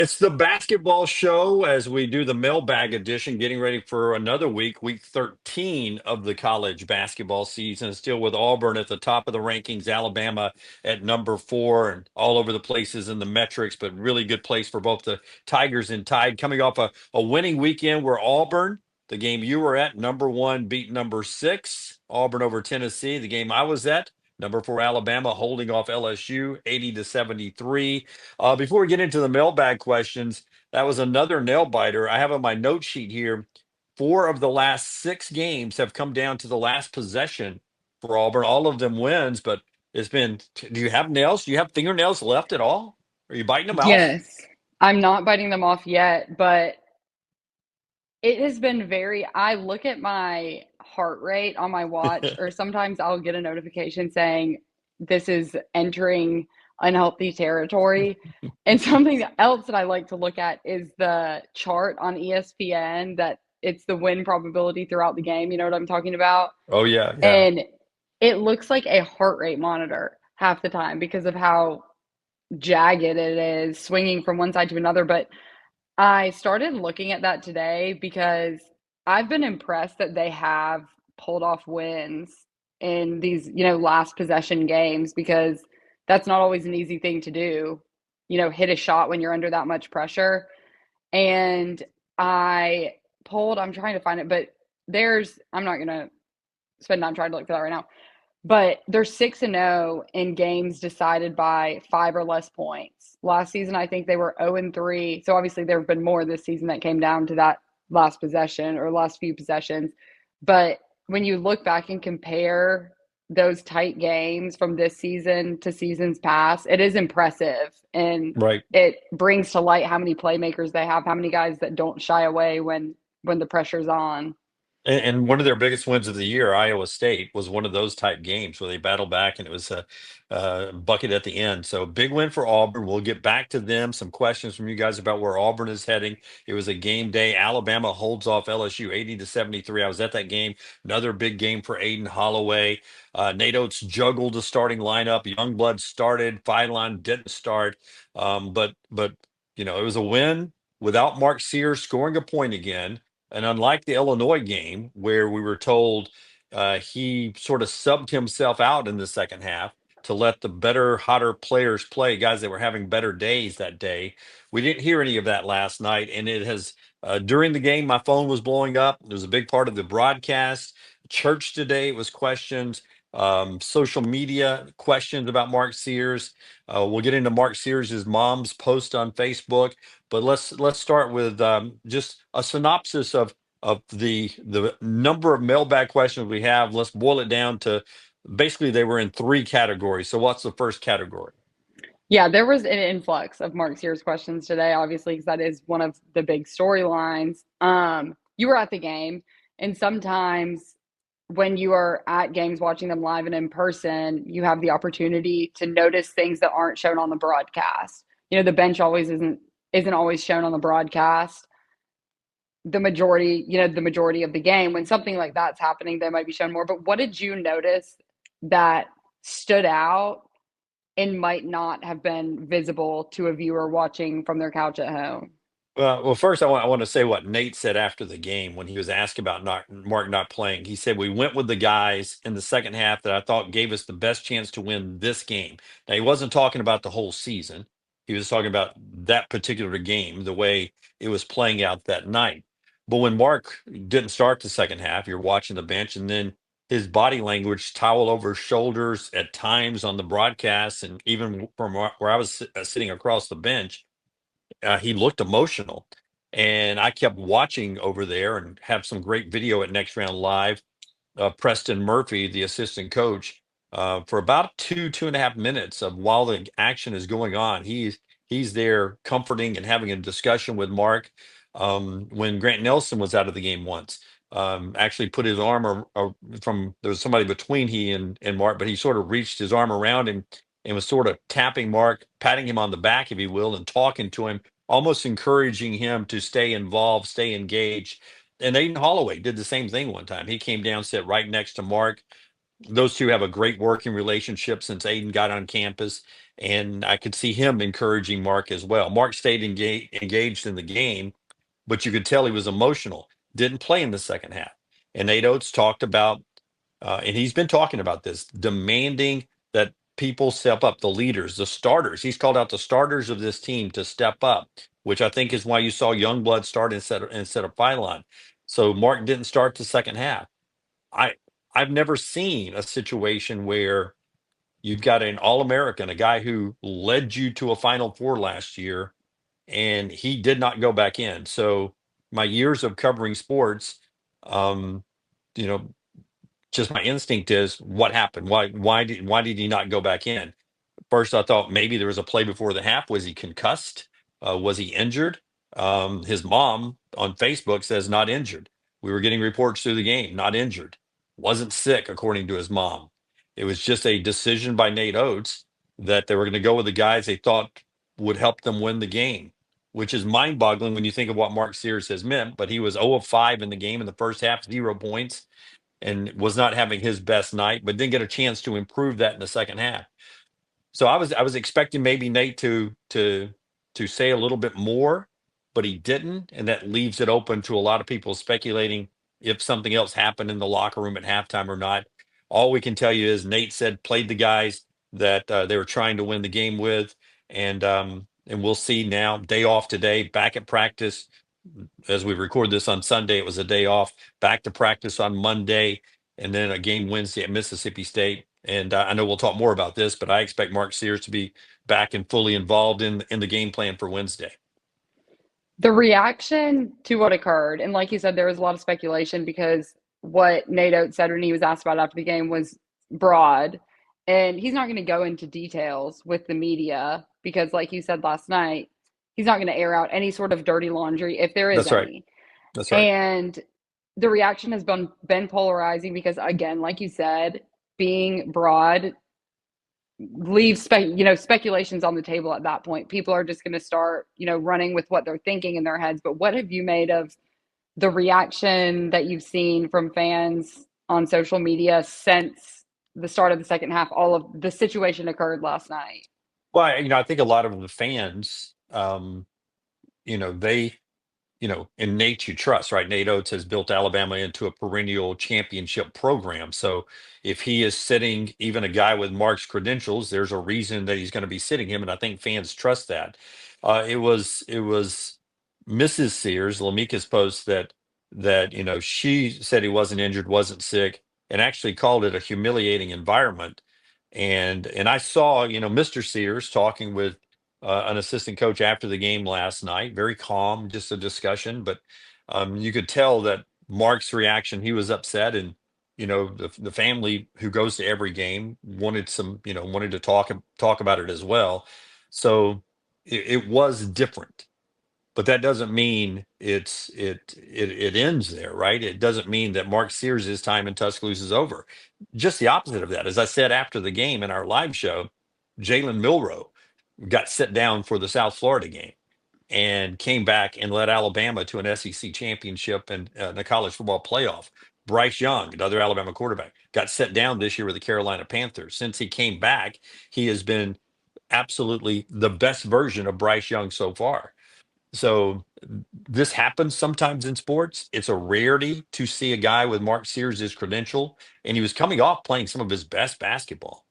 It's the basketball show as we do the mailbag edition, getting ready for another week, week 13 of the college basketball season. Still with Auburn at the top of the rankings, Alabama at number 4, and all over the places in the metrics, but really good place for both the Tigers and Tide. Coming off a winning weekend where Auburn, the game you were at, number 1 beat number 6, Auburn over Tennessee. The game I was at, number 4 Alabama holding off LSU 80-73. Before we get into the mailbag questions, that was another nail biter. I have on my note sheet here, 4 of the last 6 games have come down to the last possession for Auburn. All of them wins, but it's been. Do you have nails? Do you have fingernails left at all? Are you biting them off? Yes, I'm not biting them off yet, but it has been very. I look at my heart rate on my watch, or sometimes I'll get a notification saying this is entering unhealthy territory. And something else that I like to look at is the chart on ESPN that it's the win probability throughout the game. You know what I'm talking about? Oh yeah, yeah. And it looks like a heart rate monitor half the time because of how jagged it is, swinging from one side to another. But I started looking at that today because I've been impressed that they have pulled off wins in these, last possession games because that's not always an easy thing to do, hit a shot when you're under that much pressure. And I I'm trying to find it, but I'm not going to spend time trying to look for that right now, but they're 6-0 in games decided by 5 or less points. Last season, I think they were 0-3. So obviously, there have been more this season that came down to that last possession or last few possessions. But when you look back and compare those tight games from this season to seasons past, it is impressive. And Right. it brings to light how many playmakers they have, how many guys that don't shy away when the pressure's on. And one of their biggest wins of the year, Iowa State, was one of those type games where they battled back and it was a bucket at the end. So big win for Auburn. We'll get back to them. Some questions from you guys about where Auburn is heading. It was a game day. Alabama holds off LSU 80-73. I was at that game. Another big game for Aiden Holloway. Nate Oates juggled the starting lineup. Youngblood started. Phylon didn't start. But it was a win without Mark Sears scoring a point again. And unlike the Illinois game, where we were told he sort of subbed himself out in the second half to let the better, hotter players play, guys that were having better days that day, we didn't hear any of that last night. And it has, during the game, my phone was blowing up. It was a big part of the broadcast. Church today was questions. Social media questions about Mark Sears. We'll get into Mark Sears' mom's post on Facebook, but let's start with just a synopsis of the number of mailbag questions we have. Let's boil it down to basically they were in 3 categories. So what's the first category? Yeah, there was an influx of Mark Sears questions today, obviously, because that is one of the big storylines. You were at the game, and sometimes when you are at games watching them live and in person, you have the opportunity to notice things that aren't shown on the broadcast. The bench always isn't always shown on the broadcast. The majority of the game, when something like that's happening, they might be shown more. But what did you notice that stood out and might not have been visible to a viewer watching from their couch at home? Well, first I want to say what Nate said after the game when he was asked about Mark not playing. He said we went with the guys in the second half that I thought gave us the best chance to win this game. Now he wasn't talking about the whole season. He was talking about that particular game, the way it was playing out that night. But when Mark didn't start the second half, you're watching the bench, and then his body language, towel over shoulders at times on the broadcast, and even from where I was sitting across the bench, he looked emotional. And I kept watching over there and have some great video at Next Round Live. Preston Murphy, the assistant coach, for about 2.5 minutes of while the action is going on, he's there comforting and having a discussion with Mark. When Grant Nelson was out of the game once, actually put his arm from there was somebody between he and Mark, but he sort of reached his arm around him and was sort of tapping Mark, patting him on the back, if you will, and talking to him, almost encouraging him to stay involved, stay engaged. And Aiden Holloway did the same thing one time. He came down, sat right next to Mark. those two have a great working relationship since Aiden got on campus, and I could see him encouraging Mark as well. Mark stayed engaged in the game, but you could tell he was emotional. Didn't play in the second half. And Nate Oates talked about, and he's been talking about this, demanding that people step up, the leaders, the starters. He's called out the starters of this team to step up, which I think is why you saw Youngblood start instead of Phylon. So Mark didn't start the second half. I I've never seen a situation where you've got an All-American, a guy who led you to a Final Four last year, and he did not go back in. So my years of covering sports, um, you know, just my instinct is what happened? Why did he not go back in? First, I thought maybe there was a play before the half. Was he concussed? Was he injured? His mom on Facebook says not injured. We were getting reports through the game, not injured. Wasn't sick, according to his mom. It was just a decision by Nate Oates that they were going to go with the guys they thought would help them win the game, which is mind boggling when you think of what Mark Sears has meant. But he was 0 of 5 in the game in the first half, 0 points, and was not having his best night, but didn't get a chance to improve that in the second half. So I was expecting maybe Nate to say a little bit more, but he didn't, and that leaves it open to a lot of people speculating if something else happened in the locker room at halftime or not. All we can tell you is Nate said played the guys that they were trying to win the game with, and we'll see now. Day off today, back at practice. As we record this on Sunday, it was a day off. Back to practice on Monday, and then a game Wednesday at Mississippi State. And I know we'll talk more about this, but I expect Mark Sears to be back and fully involved in the game plan for Wednesday. The reaction to what occurred, and like you said, there was a lot of speculation because what Nate Oates said when he was asked about after the game was broad, and he's not going to go into details with the media because, like you said last night, he's not going to air out any sort of dirty laundry if there is That's right. any. That's right. And the reaction has been polarizing because, again, like you said, being broad leave speculations on the table at that point. People are just going to start running with what they're thinking in their heads. But what have you made of the reaction that you've seen from fans on social media since the start of the second half? All of the situation occurred last night. Well, I think a lot of the fans, they in Nate you trust, right? Nate Oates has built Alabama into a perennial championship program. So if he is sitting even a guy with Mark's credentials, there's a reason that he's going to be sitting him, and I think fans trust that. It was Mrs. Sears, Lamika's post that she said he wasn't injured, wasn't sick, and actually called it a humiliating environment. And I saw Mr. Sears talking with an assistant coach after the game last night. Very calm, just a discussion, but you could tell that Mark's reaction. He was upset, and the family who goes to every game wanted to talk about it as well. So it was different, but that doesn't mean it ends there, right? It doesn't mean that Mark Sears' time in Tuscaloosa is over. Just the opposite of that. As I said after the game in our live show, Jalen Milroe got set down for the South Florida game and came back and led Alabama to an SEC championship and the college football playoff. Bryce Young, another Alabama quarterback, got set down this year with the Carolina Panthers. Since he came back, he has been absolutely the best version of Bryce Young so far. So this happens sometimes in sports. It's a rarity to see a guy with Mark Sears' credential, and he was coming off playing some of his best basketball.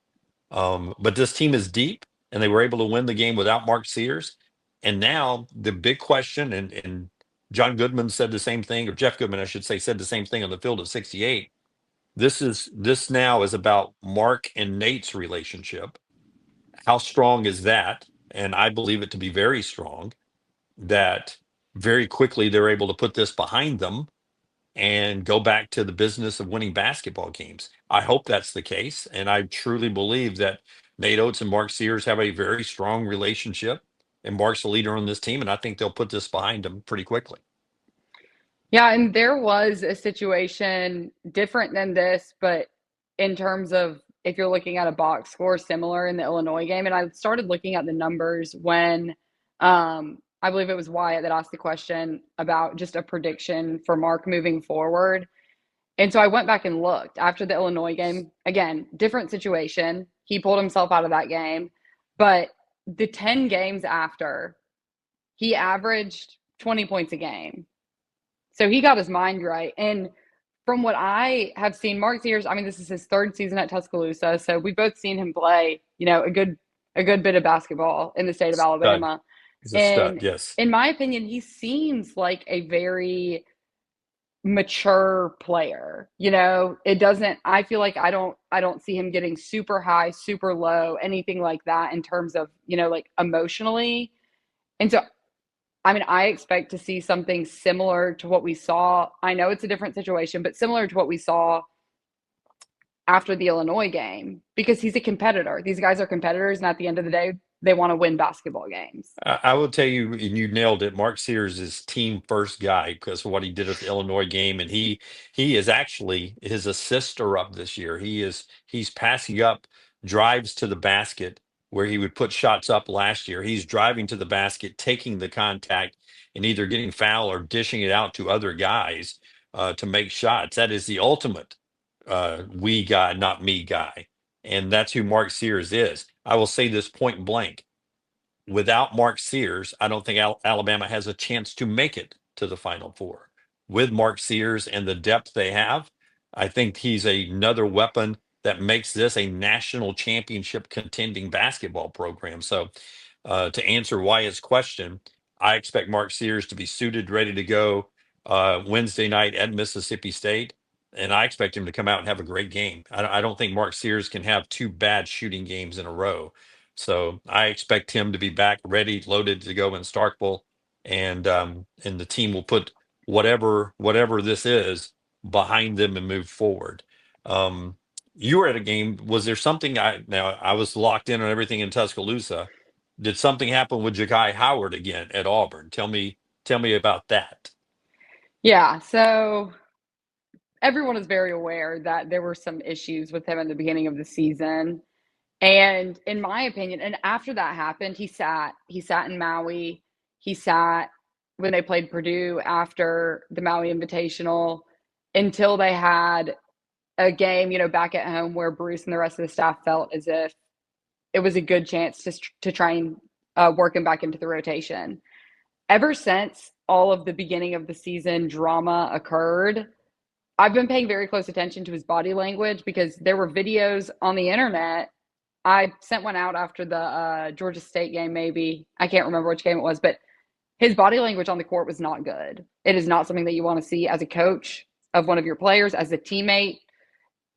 But this team is deep, and they were able to win the game without Mark Sears. And now the big question, and John Goodman said the same thing, or Jeff Goodman, I should say, said the same thing on the field of 68. This now is about Mark and Nate's relationship. How strong is that? And I believe it to be very strong. That very quickly they're able to put this behind them and go back to the business of winning basketball games. I hope that's the case. And I truly believe that Nate Oates and Mark Sears have a very strong relationship. And Mark's the leader on this team. And I think they'll put this behind them pretty quickly. Yeah, and there was a situation different than this, but in terms of if you're looking at a box score similar in the Illinois game, and I started looking at the numbers when I believe it was Wyatt that asked the question about just a prediction for Mark moving forward. And so I went back and looked after the Illinois game. Again, different situation. He pulled himself out of that game. But the 10 games after, he averaged 20 points a game. So he got his mind right. And from what I have seen, Mark Sears, I mean, this is his third season at Tuscaloosa. So we've both seen him play, a good bit of basketball in the state of Stud. Alabama. He's a And stud. Yes. in my opinion, he seems like a very mature player. It doesn't I feel like I don't see him getting super high, super low, anything like that in terms of, like emotionally. And so I mean, I expect to see something similar to what we saw. I know it's a different situation, but similar to what we saw after the Illinois game because he's a competitor. These guys are competitors, and at the end of the day, they want to win basketball games. I will tell you, and you nailed it. Mark Sears is team first guy because of what he did at the Illinois game, and he is actually his assists are up this year. He's passing up drives to the basket where he would put shots up last year. He's driving to the basket, taking the contact, and either getting foul or dishing it out to other guys to make shots. That is the ultimate we guy, not me guy, and that's who Mark Sears is. I will say this point blank without Mark Sears, I don't think Alabama has a chance to make it to the Final Four. With Mark Sears and the depth they have, I think he's another weapon that makes this a national championship contending basketball program. So, to answer Wyatt's question, I expect Mark Sears to be suited, ready to go Wednesday night at Mississippi State. And I expect him to come out and have a great game. I don't think Mark Sears can have two bad shooting games in a row. So I expect him to be back ready, loaded to go in Starkville, and the team will put whatever this is behind them and move forward. Um, you were at a game. Was there something? I was locked in on everything in Tuscaloosa. Did something happen with Jahki Howard again at Auburn? Tell me about that. Yeah, so everyone is very aware that there were some issues with him in the beginning of the season. And in my opinion, and after that happened, he sat in Maui. He sat when they played Purdue after the Maui Invitational until they had a game, back at home where Bruce and the rest of the staff felt as if it was a good chance to try and work him back into the rotation. Ever since all of the beginning of the season drama occurred, I've been paying very close attention to his body language because there were videos on the internet. I sent one out after the Georgia State game, maybe. I can't remember which game it was, but his body language on the court was not good. It is not something that you want to see as a coach of one of your players, as a teammate.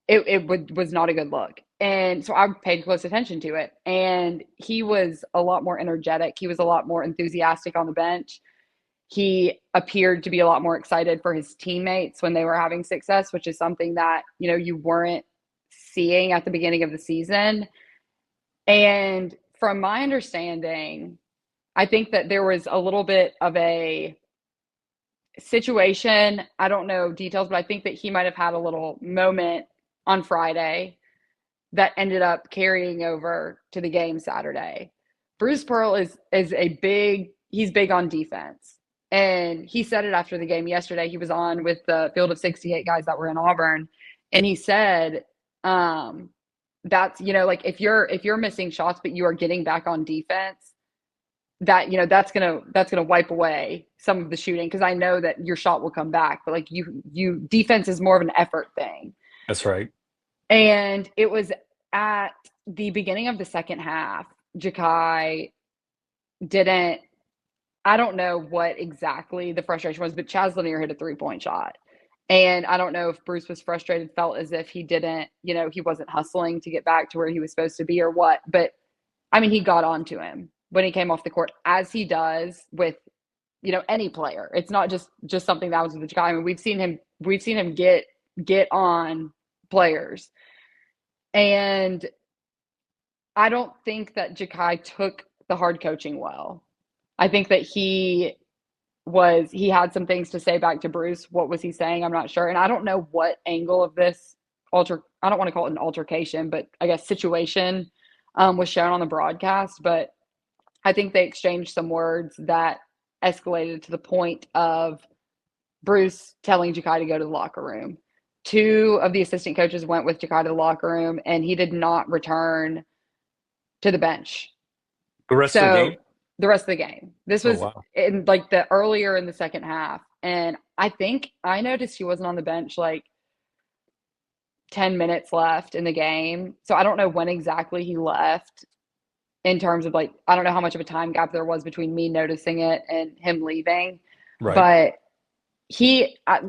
Was not a good look. And so I paid close attention to it. And he was a lot more energetic. He was a lot more enthusiastic on the bench. He appeared to be a lot more excited for his teammates when they were having success, which is something that, you weren't seeing at the beginning of the season. And from my understanding, I think that there was a little bit of a situation. I don't know details, but I think that he might have had a little moment on Friday that ended up carrying over to the game Saturday. Bruce Pearl he's big on defense. And he said it after the game yesterday. He was on with the field of 68 guys that were in Auburn. And he said, that's, like if you're missing shots, but you are getting back on defense, that's gonna wipe away some of the shooting. Cause I know that your shot will come back, but like you defense is more of an effort thing. That's right. And it was at the beginning of the second half, Jahki didn't, I don't know what exactly the frustration was, but Chaz Lanier hit a 3-point shot. And I don't know if Bruce was frustrated, felt as if he didn't, he wasn't hustling to get back to where he was supposed to be or what. But I mean, he got onto him when he came off the court, as he does with, any player. It's not just something that was with Jahki. I mean, we've seen him get on players. And I don't think that Jahki took the hard coaching well. I think that he had some things to say back to Bruce. What was he saying? I'm not sure. And I don't know what angle of this I don't want to call it an altercation, but I guess situation was shown on the broadcast. But I think they exchanged some words that escalated to the point of Bruce telling Jahki to go to the locker room. two of the assistant coaches went with Jahki to the locker room, and he did not return to the bench. The rest of the So game? the rest of the game, this Oh was wow. in like the earlier in the second half, and I think I noticed he wasn't on the bench like 10 minutes left in the game. So I don't know when exactly he left in terms of like, I don't know how much of a time gap there was between me noticing it and him leaving. Right. But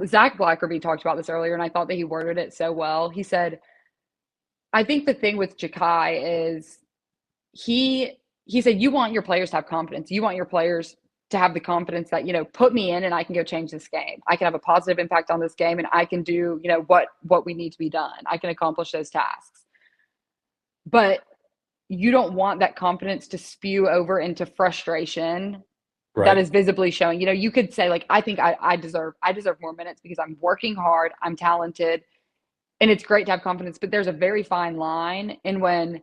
Zach Blackerby talked about this earlier, and I thought that he worded it so well. He said, I think the thing with Jahki is he said, you want your players to have confidence. You want your players to have the confidence that, put me in and I can go change this game. I can have a positive impact on this game and I can do, what we need to be done. I can accomplish those tasks. But you don't want that confidence to spew over into frustration that Right. is visibly showing. You could say like, I think I deserve more minutes because I'm working hard, I'm talented, and it's great to have confidence, but there's a very fine line in when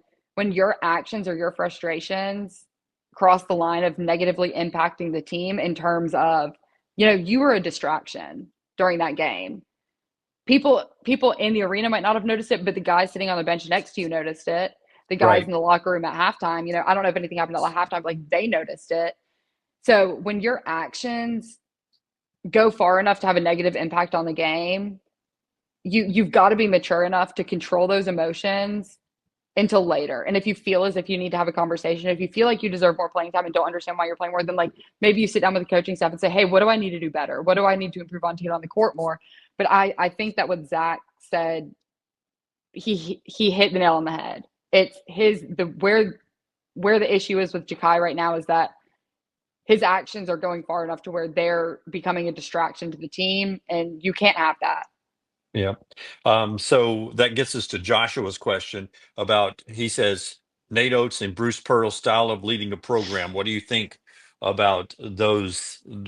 your actions or your frustrations cross the line of negatively impacting the team in terms of, you were a distraction during that game. People in the arena might not have noticed it, but the guys sitting on the bench next to you noticed it. The guys Right. in the locker room at halftime, I don't know if anything happened at halftime, like they noticed it. So when your actions go far enough to have a negative impact on the game, you've got to be mature enough to control those emotions until later. And if you feel as if you need to have a conversation, if you feel like you deserve more playing time and don't understand why you're playing more, then like maybe you sit down with the coaching staff and say, hey, what do I need to do better? What do I need to improve on to get on the court more? But I think that what Zach said, he hit the nail on the head. It's where the issue is with Jahki right now is that his actions are going far enough to where they're becoming a distraction to the team, and you can't have that. Yeah. So that gets us to Joshua's question about, he says, Nate Oats and Bruce Pearl's style of leading a program. What do you think about the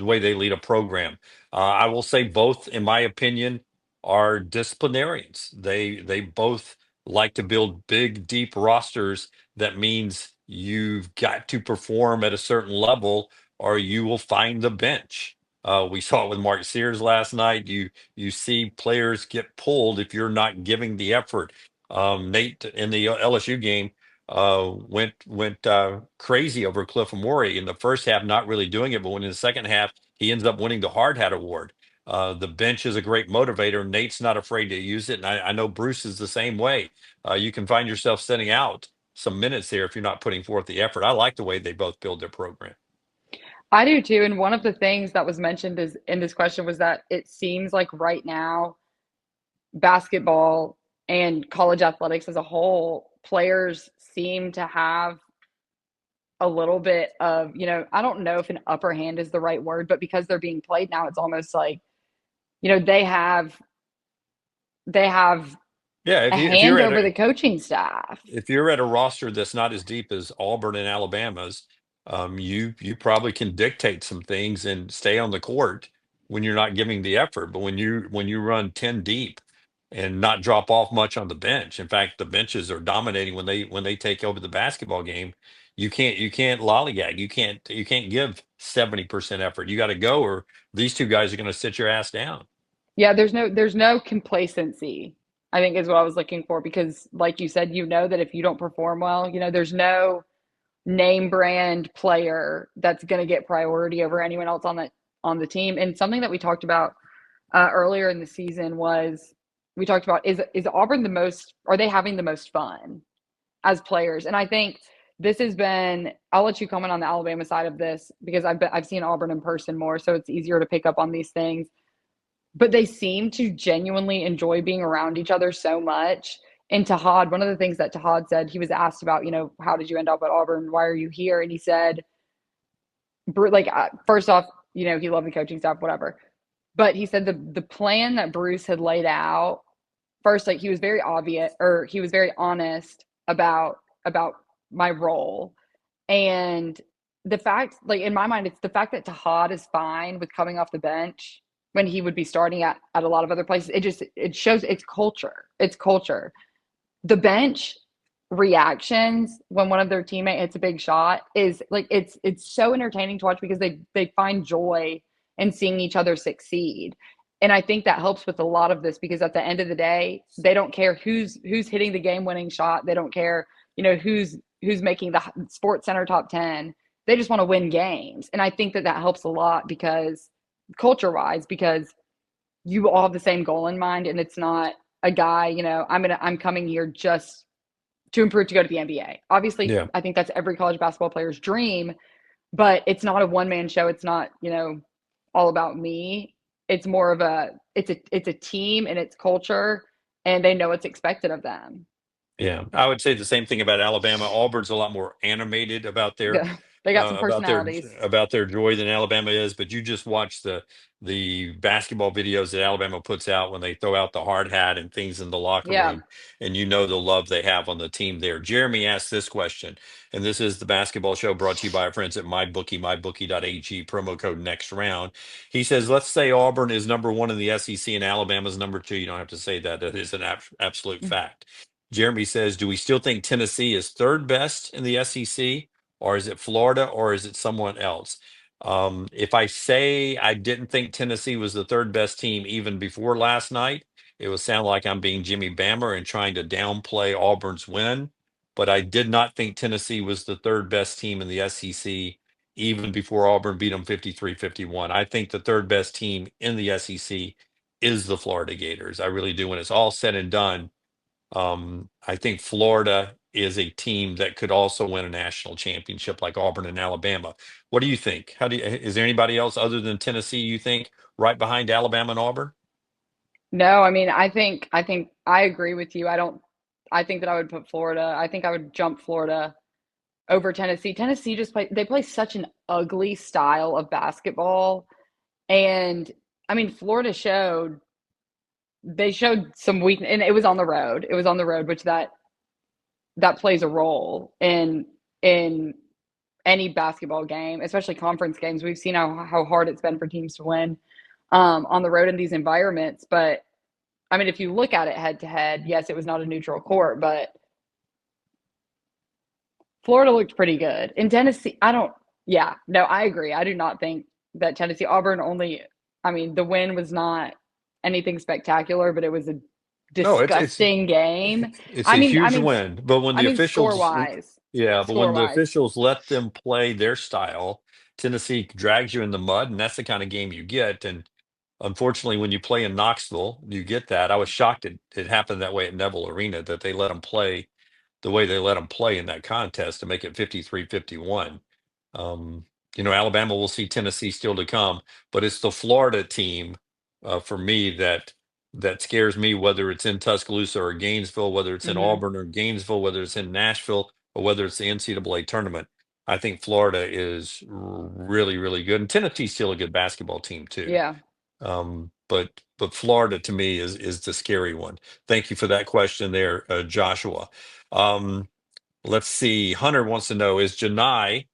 way they lead a program? I will say both, in my opinion, are disciplinarians. They both like to build big, deep rosters. That means you've got to perform at a certain level or you will find the bench. We saw it with Mark Sears last night. You see players get pulled if you're not giving the effort. Nate in the LSU game went crazy over Cliff Amore in the first half, not really doing it, but when in the second half he ends up winning the hard hat award. The bench is a great motivator. Nate's not afraid to use it, and I know Bruce is the same way. You can find yourself sitting out some minutes there if you're not putting forth the effort. I like the way they both build their program. I do too. And one of the things that was mentioned is in this question was that it seems like right now, basketball and college athletics as a whole, players seem to have a little bit of, I don't know if an upper hand is the right word, but because they're being played now, it's almost like, they have Yeah, a if you're hand at over a the coaching staff. if you're at a roster that's not as deep as Auburn and Alabama's, you probably can dictate some things and stay on the court when you're not giving the effort. But when you run 10 deep and not drop off much on the bench, in fact, the benches are dominating when they take over the basketball game. You can't lollygag. You can't give 70% effort. You got to go, or these two guys are going to sit your ass down. Yeah, there's no complacency, I think is what I was looking for because like you said, that if you don't perform well, there's no name brand player that's going to get priority over anyone else on the team. And something that we talked about earlier in the season was we talked about is Auburn the most are they having the most fun as players? And I think this has been I'll let you comment on the Alabama side of this because I've seen Auburn in person more, so it's easier to pick up on these things. But they seem to genuinely enjoy being around each other so much. And Tahad, one of the things that Tahad said, he was asked about, how did you end up at Auburn? Why are you here? And he said, like, first off, he loved the coaching staff, whatever. But he said the plan that Bruce had laid out, first, like, he was very obvious, or he was very honest about my role. And the fact, like, in my mind, it's the fact that Tahad is fine with coming off the bench when he would be starting at a lot of other places. It shows it's culture. It's culture. The bench reactions when one of their teammates hits a big shot is like it's so entertaining to watch because they find joy in seeing each other succeed. And I think that helps with a lot of this because at the end of the day, they don't care who's hitting the game-winning shot. They don't care, who's making the Sports Center top 10. They just want to win games. And I think that that helps a lot because culture-wise, because you all have the same goal in mind and it's not a guy, I'm coming here just to improve to go to the NBA. Obviously, Yeah. I think that's every college basketball player's dream, but it's not a one-man show. It's not, all about me. It's more of it's a team and it's culture and they know what's expected of them. Yeah, I would say the same thing about Alabama. Auburn's a lot more animated Yeah. They got some about their personalities. joy than Alabama is. But you just watch the basketball videos that Alabama puts out when they throw out the hard hat and things in the locker Yeah. room, and you know the love they have on the team there. Jeremy asked this question, and this is the basketball show brought to you by our friends at MyBookie, mybookie.ag, promo code next round. He says, let's say Auburn is number one in the SEC and Alabama's number two. You don't have to say that. That is an absolute fact. Jeremy says, do we still think Tennessee is third best in the SEC, or is it Florida, or is it someone else? If I say I didn't think Tennessee was the third best team even before last night, it would sound like I'm being Jimmy Bammer and trying to downplay Auburn's win. But I did not think Tennessee was the third best team in the SEC even before Auburn beat them 53-51. I think the third best team in the SEC is the Florida Gators. I really do. When it's all said and done, I think Florida is a team that could also win a national championship like Auburn and Alabama. What do you think? Is there anybody else other than Tennessee you think right behind Alabama and Auburn? No, I mean, I think I agree with you. I think that I would put Florida. I think I would jump Florida over Tennessee. Tennessee they play such an ugly style of basketball. And I mean, Florida showed they showed some weakness and it was on the road. It was on the road, which that plays a role in any basketball game, especially conference games. We've seen how hard it's been for teams to win on the road in these environments. But I mean, if you look at it head to head, yes, it was not a neutral court, but Florida looked pretty good. In Tennessee, yeah, no, I agree. I do not think that Tennessee Auburn only, I mean, the win was not anything spectacular, but it was a No, disgusting game. it's I a mean, I huge mean, win. But when I the mean, officials, but score when the wise, officials let them play their style, Tennessee drags you in the mud, and that's the kind of game you get. And unfortunately, when you play in Knoxville, you get that. I was shocked it happened that way at Neville Arena, that they let them play the way they let them play in that contest to make it 53-51. Um, Alabama will see Tennessee still to come, but it's the Florida team for me that scares me, whether it's in Tuscaloosa or Gainesville, whether it's in hmm Auburn or Gainesville, whether it's in Nashville or whether it's the NCAA tournament. I think Florida is really, really good, and Tennessee's still a good basketball team too. yeah. But Florida to me is the scary one. Thank you for that question there, Joshua. Um, let's see. Hunter wants to know, is Johni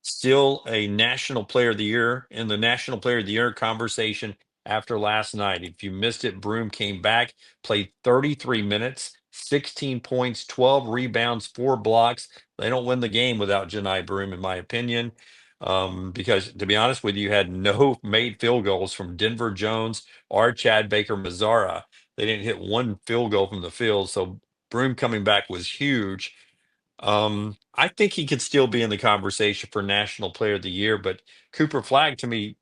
still a National Player of the Year in the National Player of the Year conversation after last night? If you missed it, Broome came back, played 33 minutes, 16 points, 12 rebounds, 4 blocks. They don't win the game without Johni Broome, in my opinion. Because to be honest with you, had no made field goals from Denver Jones or Chad Baker Mazzara. They didn't hit one field goal from the field. So Broome coming back was huge. I think he could still be in the conversation for National Player of the Year, but Cooper Flagg, to me,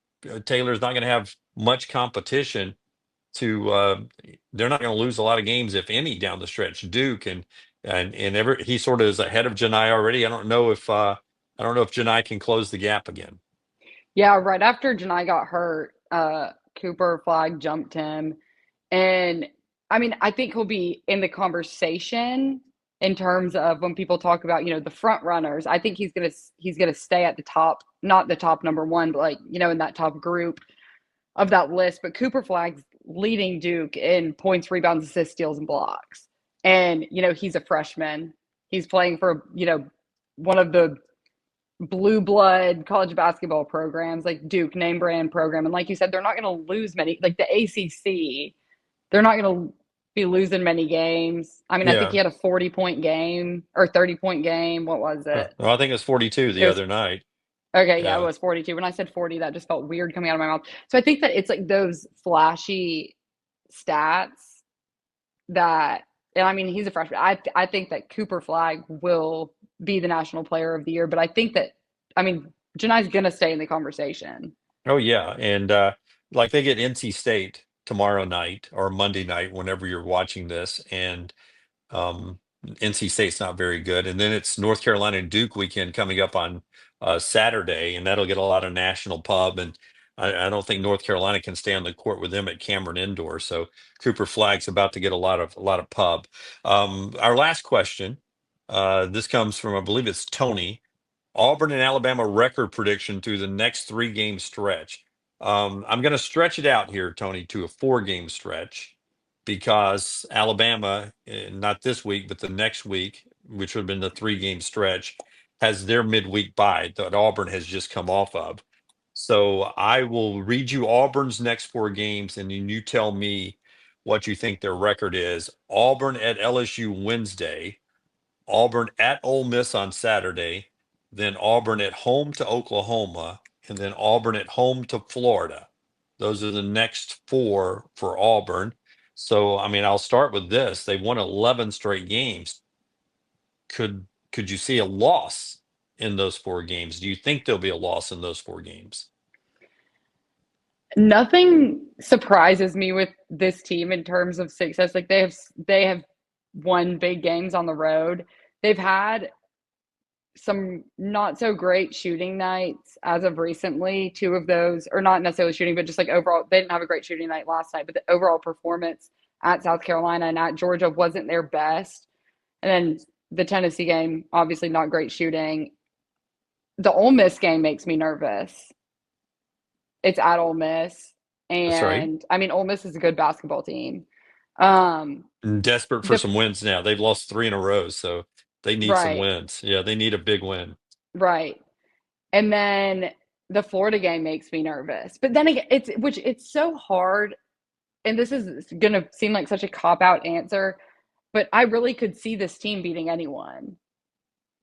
Taylor's not going to have much competition to. They're not going to lose a lot of games, if any, down the stretch. Duke and he sort of is ahead of Janai already. I don't know if Janai can close the gap again. Yeah, right after Janai got hurt, Cooper Flag jumped him. And I mean, I think he'll be in the conversation in terms of when people talk about, the front runners. I think he's gonna stay at the top, not the top number one, but like, in that top group of that list. But Cooper Flag's leading Duke in points, rebounds, assists, steals, and blocks. And, he's a freshman. He's playing for, one of the blue blood college basketball programs like Duke, name brand program. And like you said, they're not going to lose many, like the ACC, they're not going to be losing many games. I mean, I think Yeah. he had a 40-point game or 30-point game. What was it? Well, I think it's 42 It the was other night. Okay, yeah, it Uh, was 42. When I said 40, that just felt weird coming out of my mouth. So I think that it's like those flashy stats that, and I mean, he's a freshman. I think that Cooper Flagg will be the national player of the year, but I think that, I mean, Janai's gonna stay in the conversation. oh yeah, and like they get NC State tomorrow night or Monday night, whenever you're watching this, and Um, NC State's not very good, and then it's North Carolina and Duke weekend coming up on Saturday, and that'll get a lot of national pub. And I don't think North Carolina can stay on the court with them at Cameron Indoor. So Cooper Flagg's about to get a lot of pub. Our last question. This comes from, I believe it's Tony. Auburn and Alabama record prediction through the next 3 game stretch. I'm going to stretch it out here, Tony, to a 4 game stretch because Alabama, not this week, but the next week, which would have been the 3 game stretch, has their midweek bye that Auburn has just come off of. So I will read you Auburn's next 4 games, and then you tell me what you think their record is. Auburn at LSU Wednesday. Auburn at Ole Miss on Saturday, then Auburn at home to Oklahoma, and then Auburn at home to Florida. Those are the next 4 for Auburn. So, I mean, I'll start with this. They've won 11 straight games. Could you see a loss in those 4 games? Do you think there'll be a loss in those 4 games? Nothing surprises me with this team in terms of success. Like they have won big games on the road. They've had some not so great shooting nights as of recently. Two of those, or not necessarily shooting, but just like overall, they didn't have a great shooting night last night, but the overall performance at South Carolina and at Georgia wasn't their best. And then the Tennessee game, obviously not great shooting. The Ole Miss game makes me nervous. It's at Ole Miss. That's right. And I mean, Ole Miss is a good basketball team. Um, Desperate for the some wins now. They've lost 3 in a row, so they need some right, wins. Yeah, they need a big win. right. And then the Florida game makes me nervous. But then again, it's so hard, and this is gonna seem like such a cop out answer, but I really could see this team beating anyone.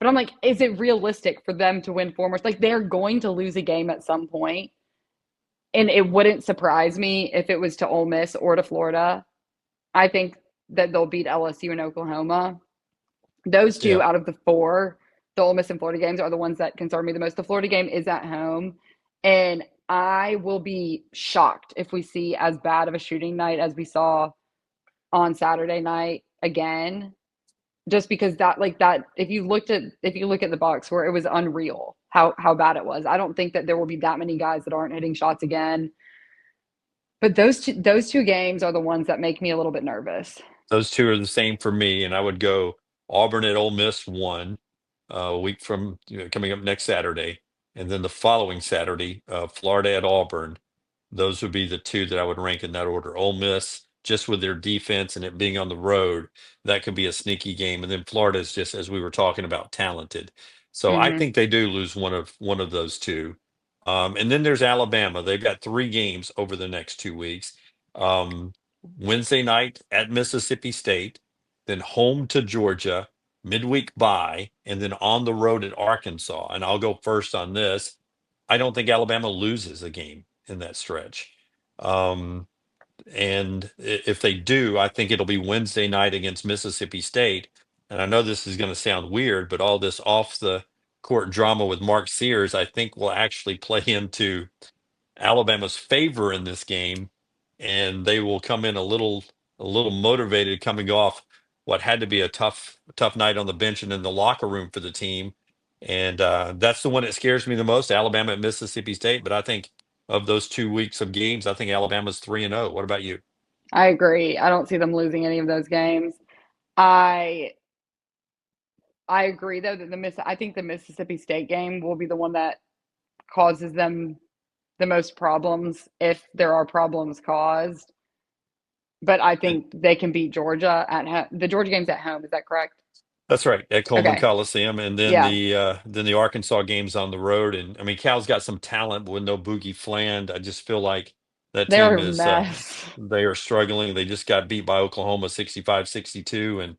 But I'm like, is it realistic for them to win 4 more? Like they're going to lose a game at some point, and it wouldn't surprise me if it was to Ole Miss or to Florida. I think that they'll beat LSU and Oklahoma. Those two Yeah. out of the four, the Ole Miss and Florida games, are the ones that concern me the most. The Florida game is at home, and I will be shocked if we see as bad of a shooting night as we saw on Saturday night again. Just because that, like that, if you look at the box score, it was unreal how bad it was. I don't think that there will be that many guys that aren't hitting shots again. But those two games are the ones that make me a little bit nervous. Those 2 are the same for me, and I would go Auburn at Ole Miss 1, a week from coming up next Saturday, and then the following Saturday, Florida at Auburn. Those would be the 2 that I would rank in that order. Ole Miss, just with their defense and it being on the road, that could be a sneaky game. And then Florida is just, as we were talking about, talented. So I Hmm. think they do lose one of those 2. And then there's Alabama. They've got 3 games over the next 2 weeks. Um, Wednesday night at Mississippi State, then home to Georgia, midweek bye, and then on the road at Arkansas. And I'll go first on this. I don't think Alabama loses a game in that stretch. Um, and if they do, I think it'll be Wednesday night against Mississippi State. And I know this is going to sound weird, but all this off the court drama with Mark Sears, I think will actually play into Alabama's favor in this game, and they will come in a little motivated coming off what had to be a tough night on the bench and in the locker room for the team. And that's the one that scares me the most, Alabama at Mississippi State. But I think of those 2 weeks of games, I think Alabama's 3-0. What about you? I agree. I don't see them losing any of those games. I I agree though that I think the Mississippi State game will be the one that causes them the most problems if there are problems caused. But I And think they can beat Georgia at home. The Georgia game's at home. Is that correct? that's right, at Coleman Okay. Coliseum, and then Yeah. the Arkansas game's on the road. And I mean, Cal's got some talent, but with no Boogie Fland, I just feel like that They're team a is mess. they are struggling. They just got beat by Oklahoma 65-62, and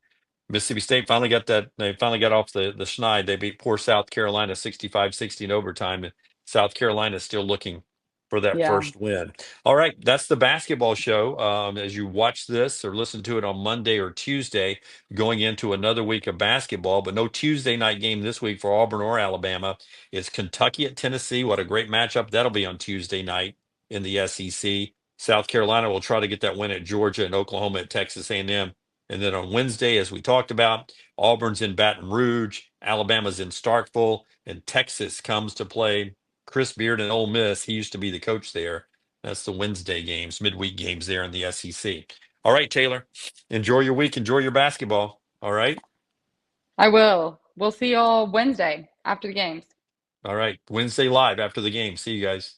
Mississippi State finally got that. They finally got off the schneid. They beat poor South Carolina 65-60 in overtime. And South Carolina is still looking for that Yeah. first win. All right, that's the basketball show. As you watch this or listen to it on Monday or Tuesday, going into another week of basketball, but no Tuesday night game this week for Auburn or Alabama. It's Kentucky at Tennessee. What a great matchup that'll be on Tuesday night in the SEC. South Carolina will try to get that win at Georgia and Oklahoma at Texas A&M. And then on Wednesday, as we talked about, Auburn's in Baton Rouge, Alabama's in Starkville, and Texas comes to play Chris Beard and Ole Miss. He used to be the coach there. That's the Wednesday games, midweek games there in the SEC. All right, Taylor, enjoy your week. Enjoy your basketball. All right. I will. We'll see y'all Wednesday after the games. All right. Wednesday live after the game. See you guys.